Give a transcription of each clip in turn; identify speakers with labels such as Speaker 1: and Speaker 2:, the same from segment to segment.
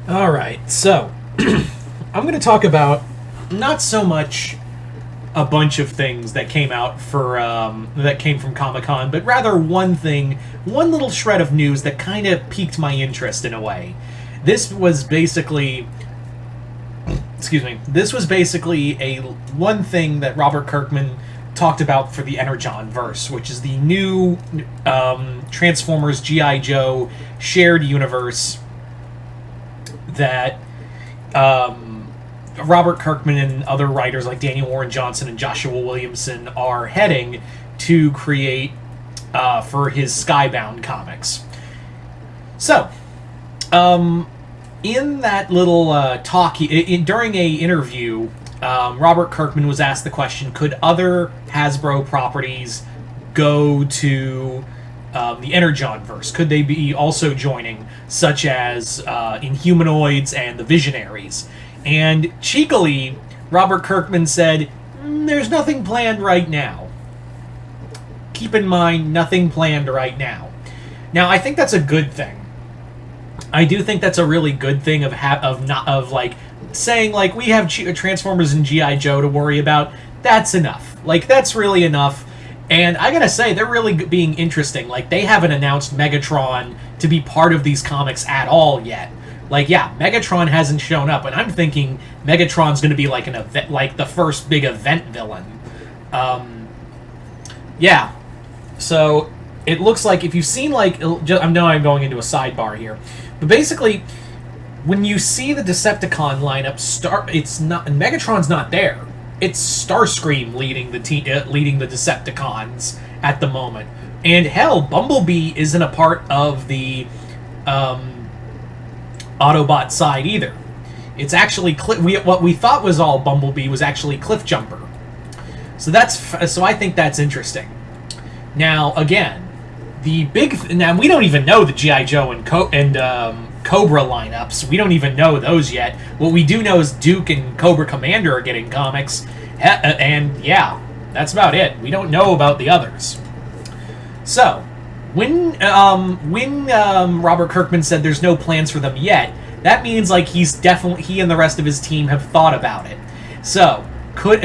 Speaker 1: All right, so I'm going to talk about not so much a bunch of things that came out for that came from Comic Con, but rather one thing, one little shred of news that kind of piqued my interest in a way. This was basically, excuse me, this was basically a one thing that Robert Kirkman talked about for the EnergonVerse, which is the new Transformers GI Joe shared universe that Robert Kirkman and other writers like Daniel Warren Johnson and Joshua Williamson are heading to create for his Skybound comics. So, in that little talk, during a interview, Robert Kirkman was asked the question: could other Hasbro properties go to the EnergonVerse? Could they be also joining, such as Inhumanoids and the Visionaries? And cheekily, Robert Kirkman said, there's nothing planned right now. Keep in mind, nothing planned right now. Now, I think that's a good thing. I do think that's a really good thing of like saying like we have Transformers and GI Joe to worry about. That's enough. Like that's really enough. And I gotta say, they're really being interesting. Like they haven't announced Megatron to be part of these comics at all yet. Like, yeah, Megatron hasn't shown up, and I'm thinking Megatron's going to be like an event, like the first big event villain. Yeah. So it looks like if you've seen like, I know I'm going into a sidebar here, but basically, when you see the Decepticon lineup, it's not Megatron's not there. It's Starscream leading the Decepticons at the moment, and hell, Bumblebee isn't a part of the Autobot side either. It's actually what we thought was all Bumblebee was actually Cliffjumper. So I think that's interesting. Now again, now we don't even know the GI Joe and Cobra lineups. We don't even know those yet. What we do know is Duke and Cobra Commander are getting comics, and yeah, that's about it. We don't know about the others. So when Robert Kirkman said there's no plans for them yet, that means like he and the rest of his team have thought about it. So who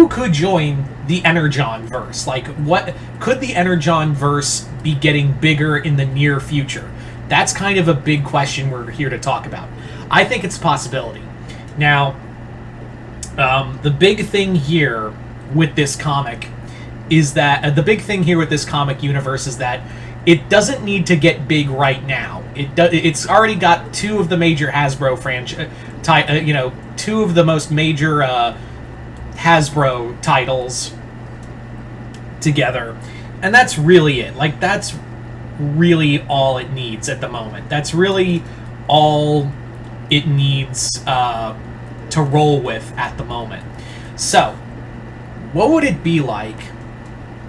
Speaker 1: could join the EnergonVerse? Like what could the EnergonVerse be getting bigger in the near future? That's kind of a big question we're here to talk about. I think it's a possibility. Now, the big thing here with this comic is that the big thing here with this comic universe is that it doesn't need to get big right now. It's already got two of the major Hasbro franchise, two of the most major Hasbro titles together, and that's really it. Like that's really all it needs at the moment. That's really all it needs to roll with at the moment. So, what would it be like,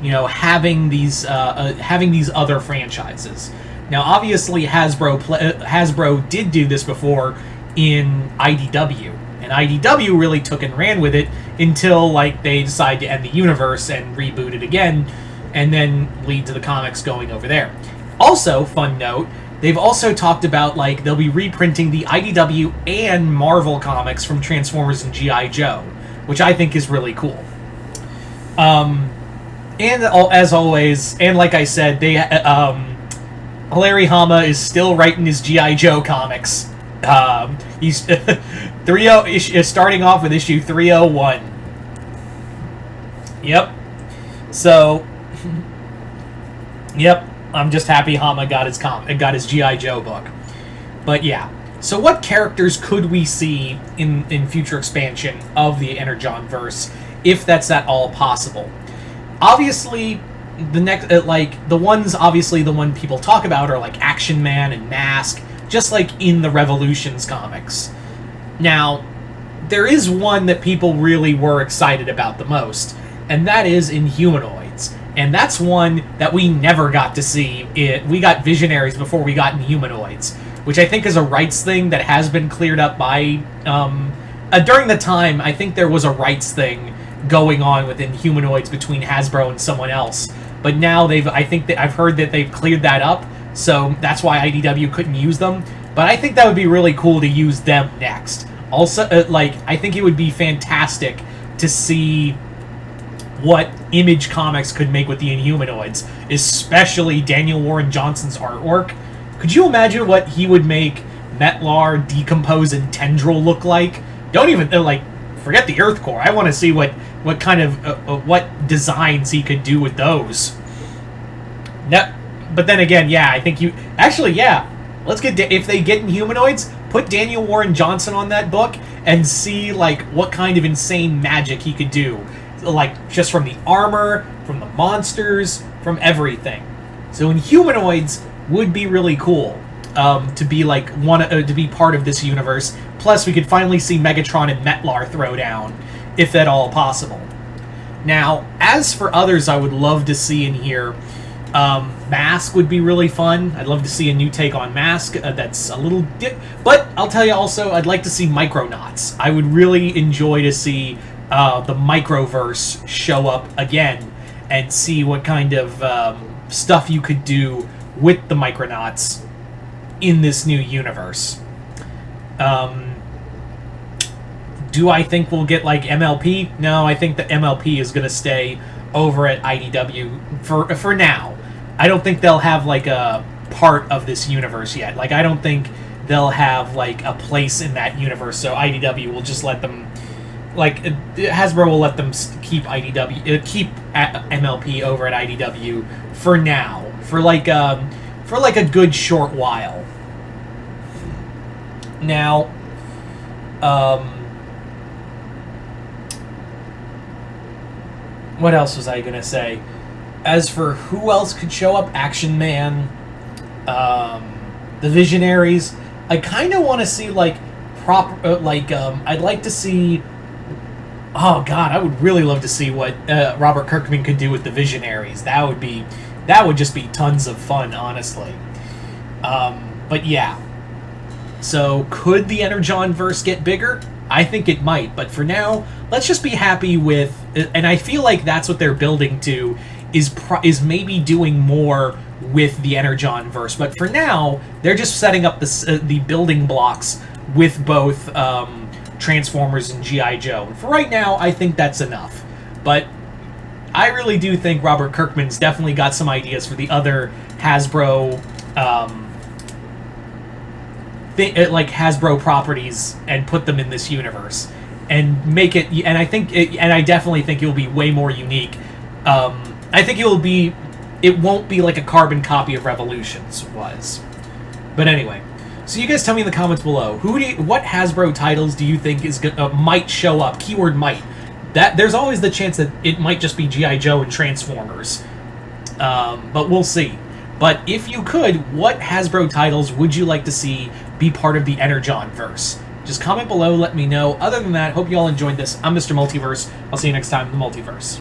Speaker 1: having these other franchises? Now, obviously, Hasbro did do this before in IDW, and IDW really took and ran with it until like they decided to end the universe and reboot it again, and then lead to the comics going over there. Also, fun note, they've also talked about like they'll be reprinting the IDW and Marvel comics from Transformers and GI Joe, which I think is really cool. And as always, and like I said, Larry Hama is still writing his GI Joe comics. He's is starting off with issue 301. Yep. So, yep. I'm just happy Hama got his GI Joe book. But yeah. So what characters could we see in future expansion of the EnergonVerse, if that's at all possible? Obviously, the one people talk about are like Action Man and Mask, just like in the Revolutions comics. Now, there is one that people really were excited about the most, and that is Inhumanoids. And that's one that we never got to see. We got Visionaries before we got Inhumanoids, which I think is a rights thing that has been cleared up by... during the time, I think there was a rights thing going on with Inhumanoids between Hasbro and someone else. But now I've heard that they've cleared that up, so that's why IDW couldn't use them. But I think that would be really cool to use them next. Also, I think it would be fantastic to see what Image Comics could make with the Inhumanoids, especially Daniel Warren Johnson's artwork. Could you imagine what he would make Metlar, Decompose, and Tendril look like? Don't even, forget the Earth Core. I want to see what kind of, what designs he could do with those. No, but then again, yeah, I think let's get, if they get Inhumanoids, put Daniel Warren Johnson on that book and see, what kind of insane magic he could do. Just from the armor, from the monsters, from everything. So Inhumanoids would be really cool to be, to be part of this universe. Plus, we could finally see Megatron and Metlar throw down, if at all possible. Now, as for others I would love to see in here, Mask would be really fun. I'd love to see a new take on Mask that's a little but I'll tell you also, I'd like to see Micronauts. I would really enjoy to see the EnergonVerse show up again and see what kind of stuff you could do with the Micronauts in this new universe. Do I think we'll get MLP? No, I think that MLP is going to stay over at IDW for now. I don't think they'll have a part of this universe yet. I don't think they'll have a place in that universe. So IDW will just let them, Hasbro will let them keep keep MLP over at IDW for now, for a good short while. Now, what else was I gonna say? As for who else could show up, Action Man, the Visionaries, I kind of want to see I'd like to see. Oh God, I would really love to see what Robert Kirkman could do with the Visionaries. That would just be tons of fun, honestly. But yeah. So could the EnergonVerse get bigger? I think it might, but for now, let's just be happy with, and I feel like that's what they're building to, is maybe doing more with the EnergonVerse. But for now, they're just setting up the building blocks with both Transformers and G.I. Joe. And for right now, I think that's enough. But I really do think Robert Kirkman's definitely got some ideas for the other Hasbro Hasbro properties and put them in this universe and make it, and I definitely think it will be way more unique. I think it won't be like a carbon copy of Revolutions was. But anyway, so you guys tell me in the comments below, what Hasbro titles do you think might show up? Keyword might. There's always the chance that it might just be G.I. Joe and Transformers. But we'll see. But if you could, what Hasbro titles would you like to see be part of the EnergonVerse? Just comment below, let me know. Other than that, hope you all enjoyed this. I'm Mr. Multiverse. I'll see you next time in the Multiverse.